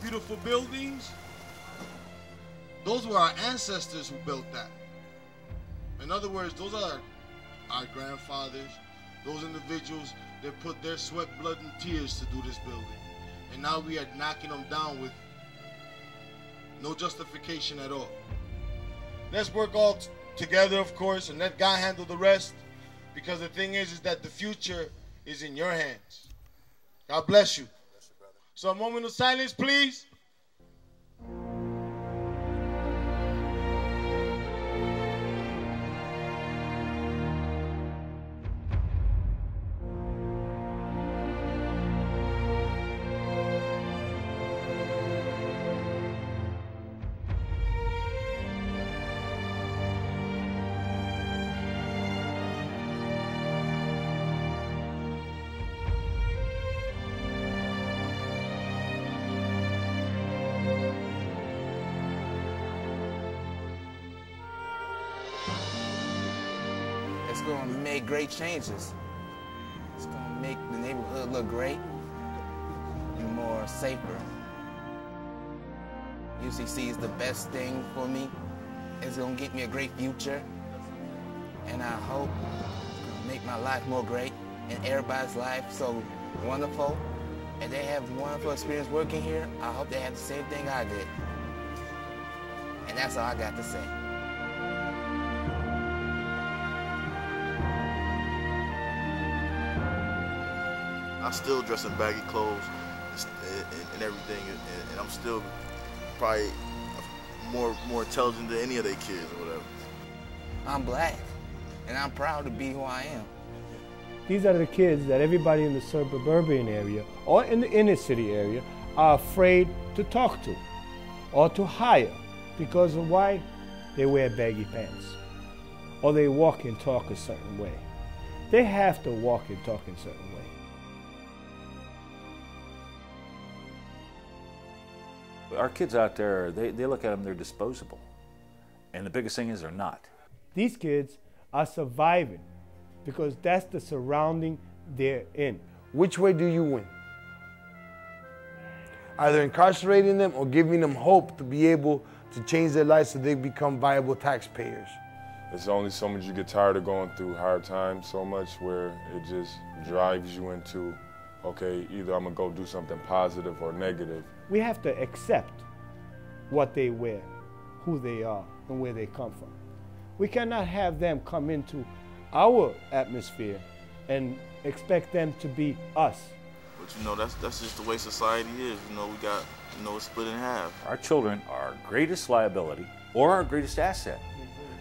beautiful buildings, those were our ancestors who built that. In other words, those are our grandfathers, those individuals that put their sweat, blood, and tears to do this building. And now we are knocking them down with no justification at all. Let's work all together, of course, and let God handle the rest, because the thing is that the future is in your hands. God bless you. So a moment of silence, please. It's going to make great changes. It's going to make the neighborhood look great and more safer. UCC is the best thing for me. It's going to get me a great future. And I hope it's going to make my life more great and everybody's life so wonderful. And they have a wonderful experience working here. I hope they have the same thing I did. And that's all I got to say. I still dress in baggy clothes and everything, and I'm still probably more intelligent than any of their kids or whatever. I'm black, and I'm proud to be who I am. These are the kids that everybody in the suburban area or in the inner city area are afraid to talk to or to hire because of why? They wear baggy pants or they walk and talk a certain way. They have to walk and talk in a certain way. Our kids out there, they look at them, they're disposable. And the biggest thing is they're not. These kids are surviving because that's the surrounding they're in. Which way do you win? Either incarcerating them or giving them hope to be able to change their lives so they become viable taxpayers. It's only so much you get tired of going through hard times so much where it just drives you into, okay, either I'm gonna go do something positive or negative. We have to accept what they wear, who they are, and where they come from. We cannot have them come into our atmosphere and expect them to be us. But you know, that's just the way society is. You know, we got, you know, it's split in half. Our children are our greatest liability or our greatest asset.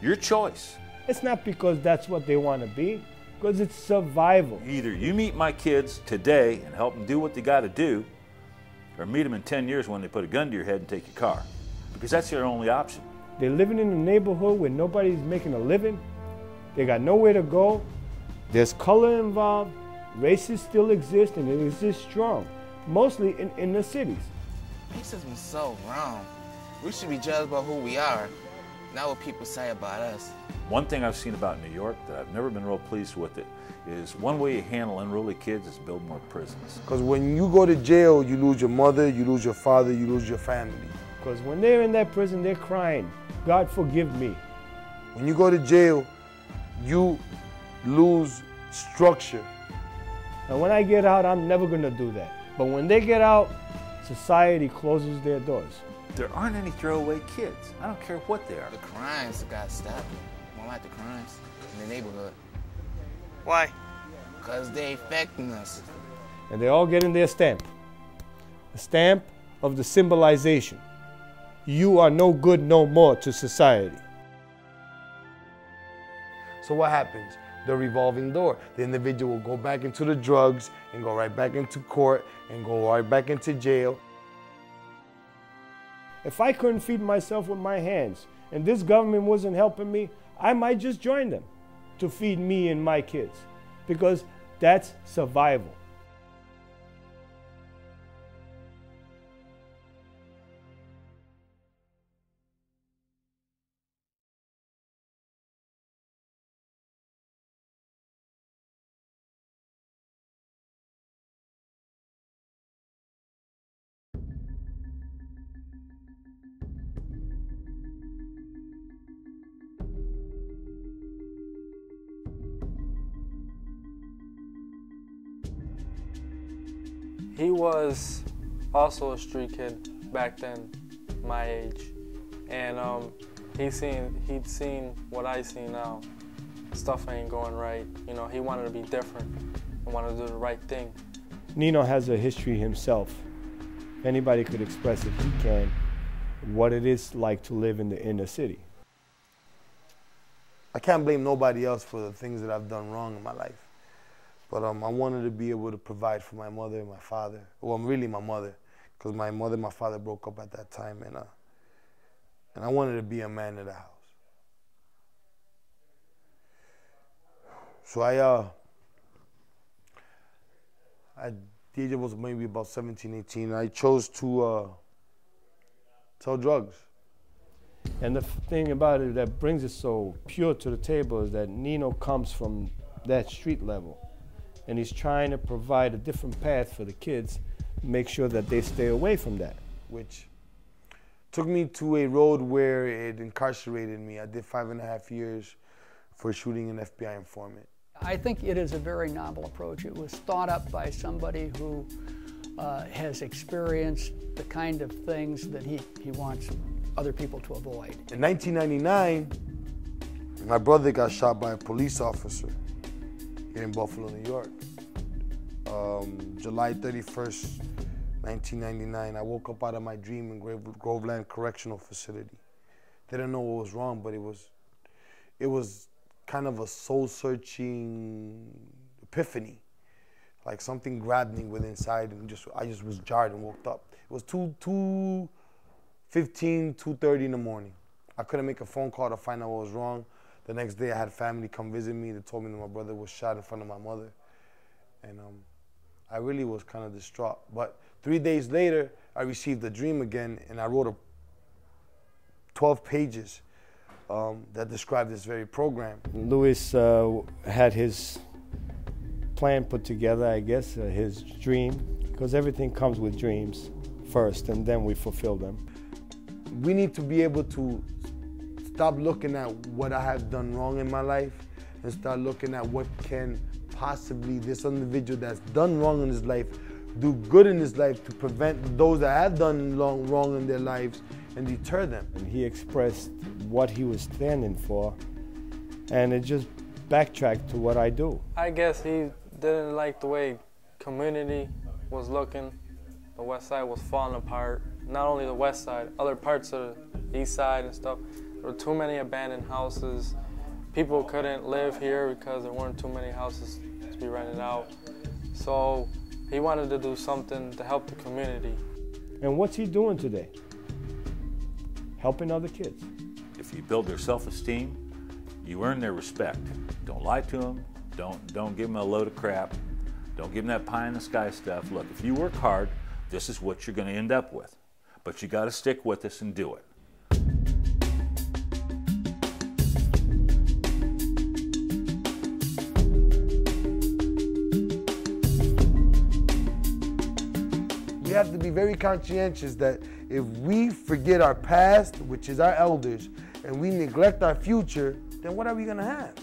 Your choice. It's not because that's what they want to be, because it's survival. Either you meet my kids today and help them do what they got to do, or meet them in 10 years when they put a gun to your head and take your car, because that's your only option. They're living in a neighborhood where nobody's making a living. They got nowhere to go. There's color involved. Races still exist, and it exists strong, mostly in the cities. Racism is so wrong. We should be judged by who we are, not what people say about us. One thing I've seen about New York that I've never been real pleased with it is one way you handle unruly kids is build more prisons. Because when you go to jail, you lose your mother, you lose your father, you lose your family. Because when they're in that prison, they're crying, God forgive me. When you go to jail, you lose structure. And when I get out, I'm never going to do that. But when they get out, society closes their doors. There aren't any throwaway kids. I don't care what they are. The crimes got to stop. I don't like the crimes in the neighborhood. Why? Because they affecting us. And they're all getting their stamp. The stamp of the symbolization. You are no good no more to society. So what happens? The revolving door. The individual will go back into the drugs and go right back into court and go right back into jail. If I couldn't feed myself with my hands and this government wasn't helping me, I might just join them to feed me and my kids, because that's survival. He was also a street kid back then, my age, and he'd seen what I see now. Stuff ain't going right. You know, he wanted to be different and wanted to do the right thing. Nino has a history himself. If anybody could express it, he can, what it is like to live in the inner city. I can't blame nobody else for the things that I've done wrong in my life. But I wanted to be able to provide for my mother and my father. Well, really my mother, because my mother and my father broke up at that time, and I wanted to be a man of the house. So at the age of maybe about 17, 18, I chose to sell drugs. And the thing about it that brings it so pure to the table is that Nino comes from that street level. And he's trying to provide a different path for the kids, make sure that they stay away from that. Which took me to a road where it incarcerated me. I did 5.5 years for shooting an FBI informant. I think it is a very novel approach. It was thought up by somebody who has experienced the kind of things that he wants other people to avoid. In 1999, my brother got shot by a police officer here in Buffalo, New York. July 31st, 1999, I woke up out of my dream in Groveland Correctional Facility. Didn't know what was wrong, but it was kind of a soul-searching epiphany. Like something grabbed me within inside, and I just was jarred and woke up. It was 2:30 in the morning. I couldn't make a phone call to find out what was wrong. The next day I had family come visit me. They told me that my brother was shot in front of my mother. And I really was kind of distraught. But 3 days later, I received a dream again, and I wrote 12 pages that described this very program. Luis had his plan put together, I guess, his dream, because everything comes with dreams first, and then we fulfill them. We need to be able to stop looking at what I have done wrong in my life and start looking at what can possibly this individual that's done wrong in his life do good in his life to prevent those that have done wrong in their lives and deter them. And he expressed what he was standing for, and it just backtracked to what I do. I guess he didn't like the way community was looking. The west side was falling apart. Not only the west side, other parts of the east side and stuff. There were too many abandoned houses. People couldn't live here because there weren't too many houses to be rented out. So he wanted to do something to help the community. And what's he doing today? Helping other kids. If you build their self-esteem, you earn their respect. Don't lie to them. Don't give them a load of crap. Don't give them that pie in the sky stuff. Look, if you work hard, this is what you're going to end up with. But you got to stick with us and do it. We have to be very conscientious that if we forget our past, which is our elders, and we neglect our future, then what are we going to have?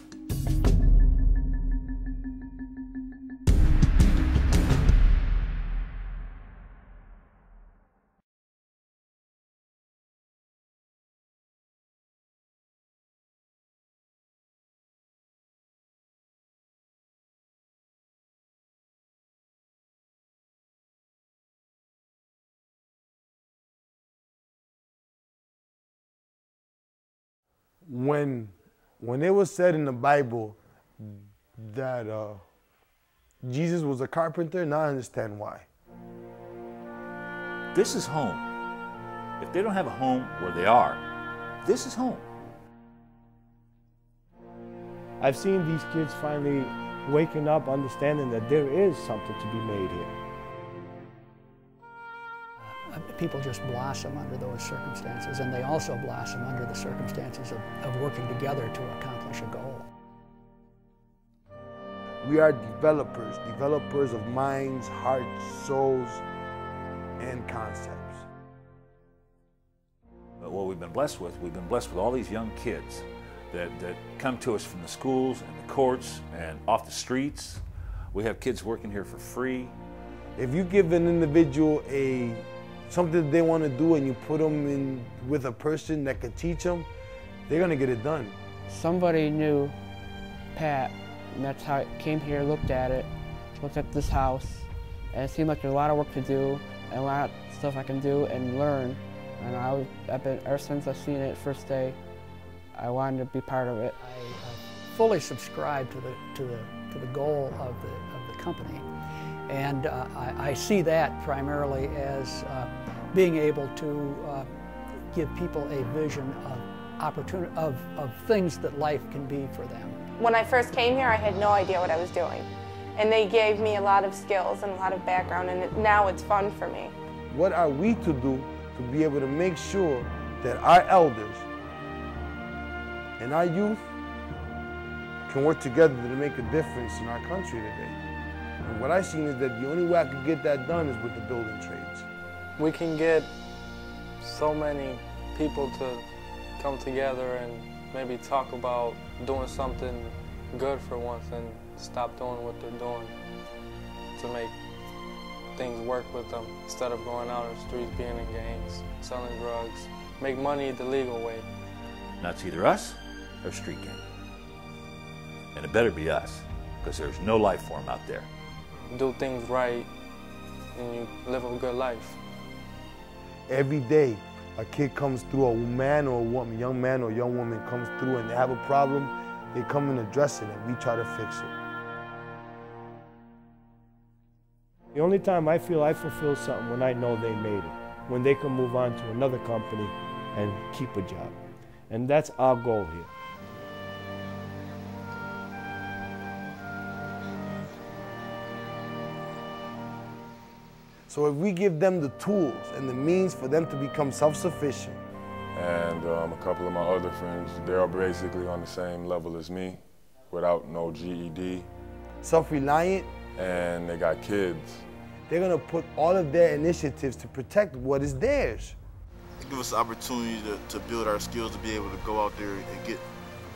When it was said in the Bible that Jesus was a carpenter, now I understand why. This is home. If they don't have a home where they are, this is home. I've seen these kids finally waking up, understanding that there is something to be made here. People just blossom under those circumstances, and they also blossom under the circumstances of working together to accomplish a goal. We are developers of minds, hearts, souls, and concepts. But what we've been blessed with all these young kids that come to us from the schools and the courts and off the streets. We have kids working here for free. If you give an individual something that they want to do and you put them in with a person that can teach them, they're gonna get it done. Somebody knew Pat, and that's how it came here, looked at this house, and it seemed like there's a lot of work to do and a lot of stuff I can do and learn. And I've been, ever since I've seen it first day, I wanted to be part of it. I fully subscribe to the goal of the company, and I see that primarily as being able to give people a vision of opportunity of things that life can be for them. When I first came here, I had no idea what I was doing, and they gave me a lot of skills and a lot of background, and now it's fun for me. What are we to do to be able to make sure that our elders and our youth can work together to make a difference in our country today? And what I've seen is that the only way I could get that done is with the building trades. We can get so many people to come together and maybe talk about doing something good for once and stop doing what they're doing to make things work with them instead of going out on the streets, being in gangs, selling drugs, make money the legal way. That's either us or street gang. And it better be us, because there's no life form out there. Do things right and you live a good life. Every day, a kid comes through, a man or a woman, young man or young woman comes through and they have a problem, they come and address it and we try to fix it. The only time I feel I fulfill something when I know they made it, when they can move on to another company and keep a job. And that's our goal here. So if we give them the tools and the means for them to become self-sufficient. And a couple of my other friends, they're basically on the same level as me, without no GED. Self-reliant. And they got kids. They're gonna put all of their initiatives to protect what is theirs. It gives us the opportunity to build our skills, to be able to go out there and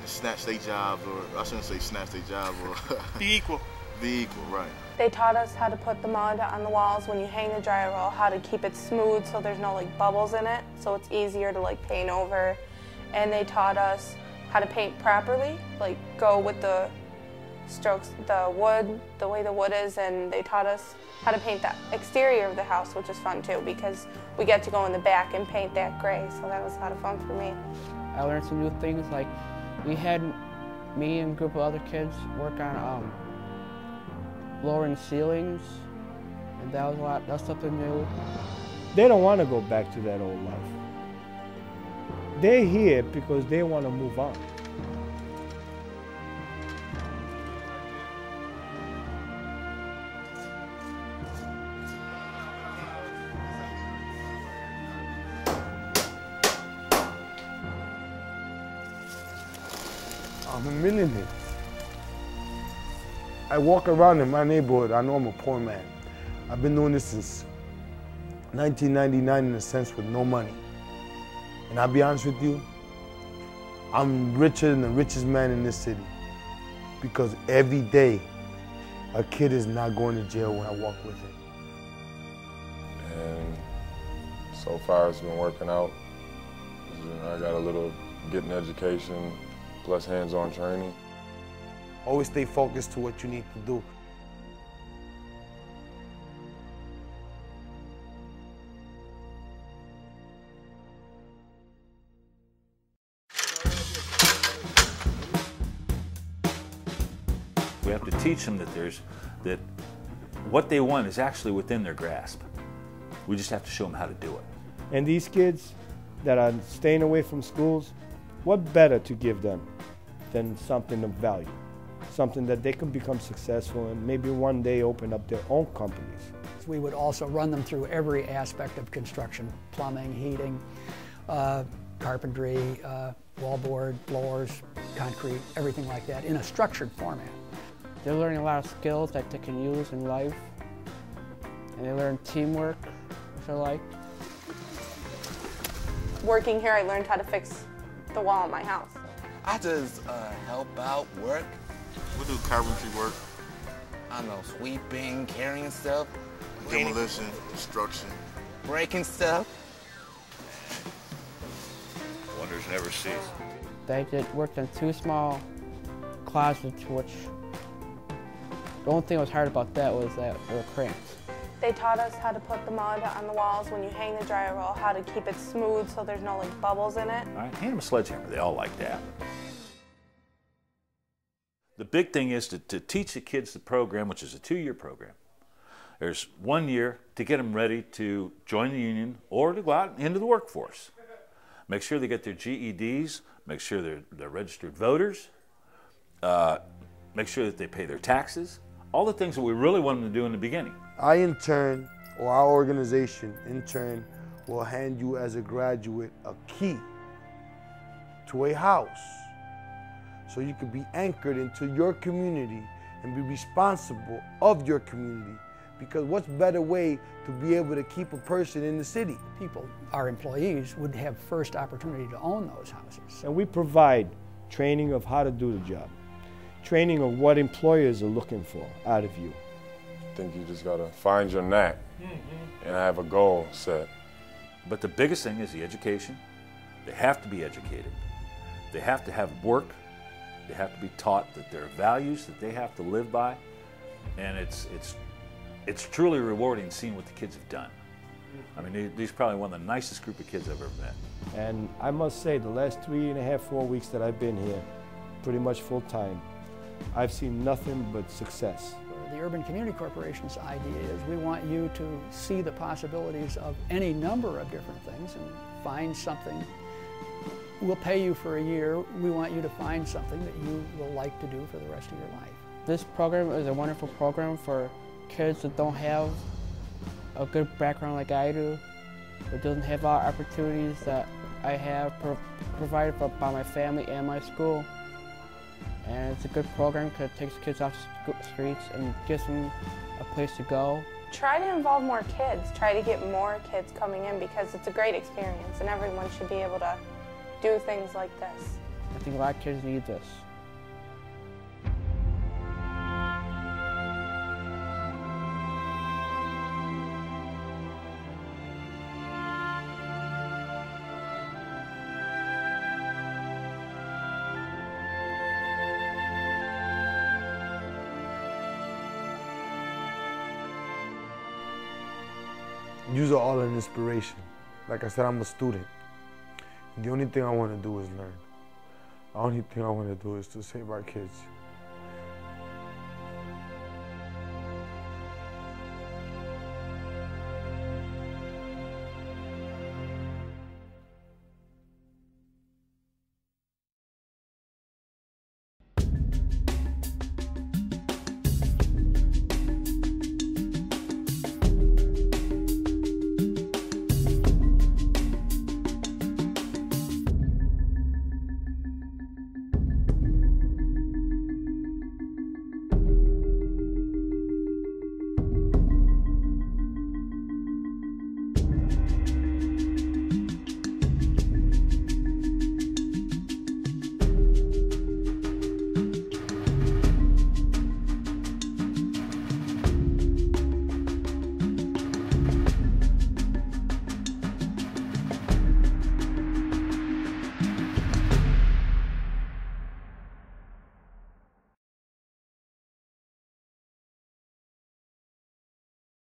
snatch their jobs, or I shouldn't say snatch their job, or be equal. Be equal, right. They taught us how to put the mud on the walls when you hang the drywall, how to keep it smooth so there's no like bubbles in it, so it's easier to like paint over. And they taught us how to paint properly, like go with the strokes, the wood, the way the wood is, and they taught us how to paint the exterior of the house, which is fun too, because we get to go in the back and paint that gray, so that was a lot of fun for me. I learned some new things, like we had me and a group of other kids work on lowering ceilings, and that was something new. They don't want to go back to that old life. They're here because they want to move on. I'm a millionaire. I walk around in my neighborhood, I know I'm a poor man. I've been doing this since 1999 in a sense with no money. And I'll be honest with you, I'm richer than the richest man in this city. Because every day, a kid is not going to jail when I walk with him. And so far it's been working out. I got a little getting education, plus hands-on training. Always stay focused to what you need to do. We have to teach them that what they want is actually within their grasp. We just have to show them how to do it. And these kids that are staying away from schools, what better to give them than something of value? Something that they can become successful and maybe one day open up their own companies. We would also run them through every aspect of construction: plumbing, heating, carpentry, wallboard, floors, concrete, everything like that in a structured format. They're learning a lot of skills that they can use in life, and they learn teamwork, which I like. Working here, I learned how to fix the wall in my house. I just help out, work. We do carpentry work. I don't know, sweeping, carrying stuff. demolition, destruction. breaking stuff. Wonders never cease. They worked in 2 small closets, which the only thing that was hard about that was that they were cramped. They taught us how to put the mud on the walls when you hang the dryer roll, how to keep it smooth so there's no like bubbles in it. All right, hand them a sledgehammer. They all like that. The big thing is to teach the kids the program, which is a 2-year program. There's 1 year to get them ready to join the union or to go out into the workforce. Make sure they get their GEDs, make sure they're registered voters, make sure that they pay their taxes, all the things that we really want them to do in the beginning. I, in turn, or our organization, in turn, will hand you as a graduate a key to a house so you can be anchored into your community and be responsible of your community. Because what's better way to be able to keep a person in the city? People, our employees, would have first opportunity to own those houses. And we provide training of how to do the job, training of what employers are looking for out of you. I think you just gotta find your knack and have a goal set. But the biggest thing is the education. They have to be educated. They have to have work. They have to be taught that there are values that they have to live by. And it's truly rewarding seeing what the kids have done. I mean, these are probably one of the nicest group of kids I've ever met. And I must say, the last 3.5, 4 weeks that I've been here, pretty much full time, I've seen nothing but success. The Urban Community Corporation's idea is we want you to see the possibilities of any number of different things and find something. We'll pay you for a year. We want you to find something that you will like to do for the rest of your life. This program is a wonderful program for kids that don't have a good background like I do, that doesn't have all the opportunities that I have provided by my family and my school. And it's a good program because it takes kids off the streets and gives them a place to go. Try to involve more kids. Try to get more kids coming in because it's a great experience and everyone should be able to do things like this. I think a lot of kids need this. You are all an inspiration. Like I said, I'm a student. The only thing I want to do is learn. The only thing I want to do is to save our kids.